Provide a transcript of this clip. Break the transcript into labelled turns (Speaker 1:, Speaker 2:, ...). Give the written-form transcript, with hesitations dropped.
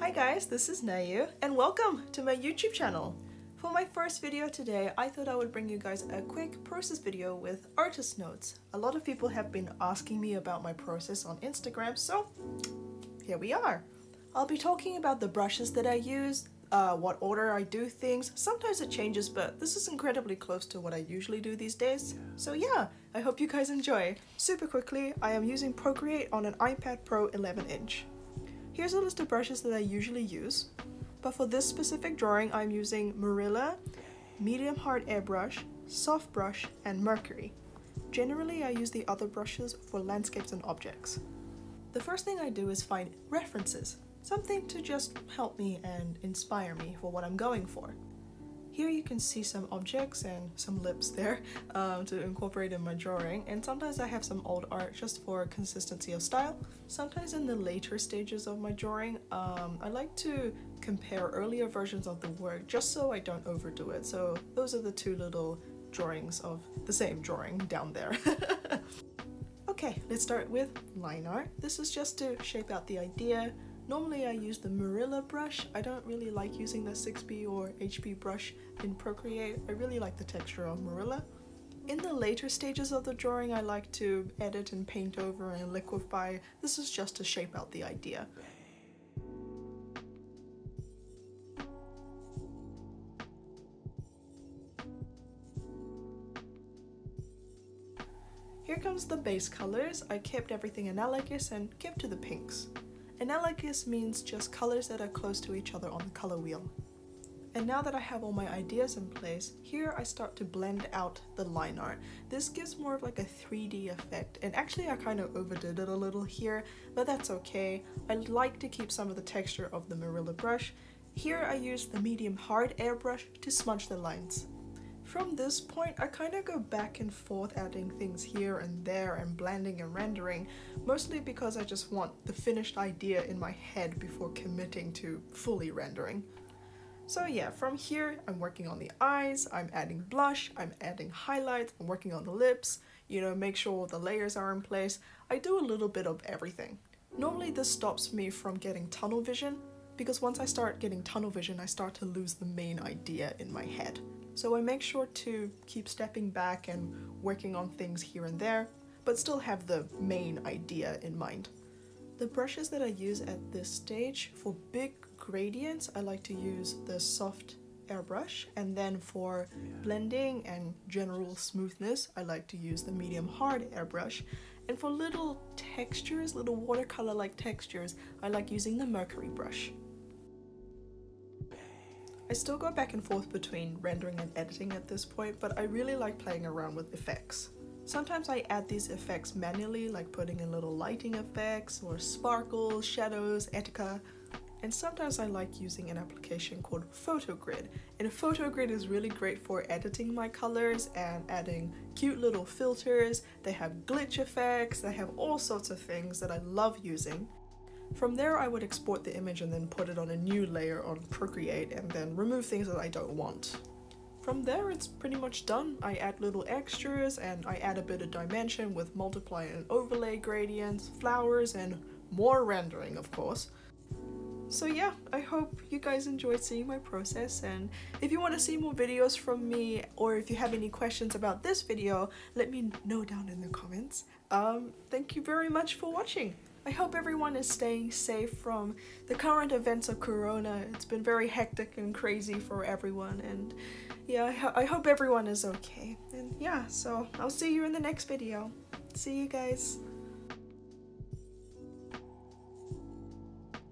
Speaker 1: Hi guys, this is Nayu and welcome to my YouTube channel. For my first video today, I thought I would bring you guys a quick process video with artist notes. A lot of people have been asking me about my process on Instagram, so here we are. I'll be talking about the brushes that I use, what order I do things. Sometimes it changes, but this is incredibly close to what I usually do these days. So yeah, I hope you guys enjoy. Super quickly, I am using Procreate on an iPad Pro 11-inch. Here's a list of brushes that I usually use, but for this specific drawing I'm using Marilla, Medium Hard Airbrush, Soft Brush, and Mercury. Generally I use the other brushes for landscapes and objects. The first thing I do is find references, something to just help me and inspire me for what I'm going for. Here you can see some objects and some lips there to incorporate in my drawing, and sometimes I have some old art just for consistency of style. Sometimes in the later stages of my drawing, I like to compare earlier versions of the work just so I don't overdo it. So those are the two little drawings of the same drawing down there. Okay, let's start with line art. This is just to shape out the idea. Normally I use the Marilla brush. I don't really like using the 6B or HB brush in Procreate. I really like the texture of Marilla. In the later stages of the drawing, I like to edit and paint over and liquify. This is just to shape out the idea. Here comes the base colors. I kept everything analogous and kept to the pinks. Analogous means just colors that are close to each other on the color wheel. And now that I have all my ideas in place, here I start to blend out the line art. This gives more of like a 3D effect, and actually I kind of overdid it a little here, but that's okay. I like to keep some of the texture of the Marilla brush. Here I use the Medium Hard Airbrush to smudge the lines. From this point, I kind of go back and forth adding things here and there and blending and rendering, mostly because I just want the finished idea in my head before committing to fully rendering. So yeah, from here I'm working on the eyes, I'm adding blush, I'm adding highlights, I'm working on the lips, make sure all the layers are in place. I do a little bit of everything. Normally this stops me from getting tunnel vision, because once I start getting tunnel vision, I start to lose the main idea in my head. So I make sure to keep stepping back and working on things here and there, but still have the main idea in mind. The brushes that I use at this stage, for big gradients, I like to use the soft airbrush, and then for blending and general smoothness, I like to use the medium hard airbrush. And for little textures, little watercolor-like textures, I like using the Mercury brush. I still go back and forth between rendering and editing at this point, but I really like playing around with effects. Sometimes I add these effects manually, like putting in little lighting effects or sparkles, shadows, etika. And sometimes I like using an application called PhotoGrid. And PhotoGrid is really great for editing my colors and adding cute little filters. They have glitch effects, they have all sorts of things that I love using. From there I would export the image and then put it on a new layer on Procreate and then remove things that I don't want. From there it's pretty much done. I add little extras and I add a bit of dimension with multiply and overlay gradients, flowers, and more rendering, of course. So yeah, I hope you guys enjoyed seeing my process, and if you want to see more videos from me, or if you have any questions about this video, let me know down in the comments. Thank you very much for watching. I hope everyone is staying safe from the current events of Corona. It's been very hectic and crazy for everyone, and yeah, I hope everyone is okay. And yeah, so I'll see you in the next video. See you guys.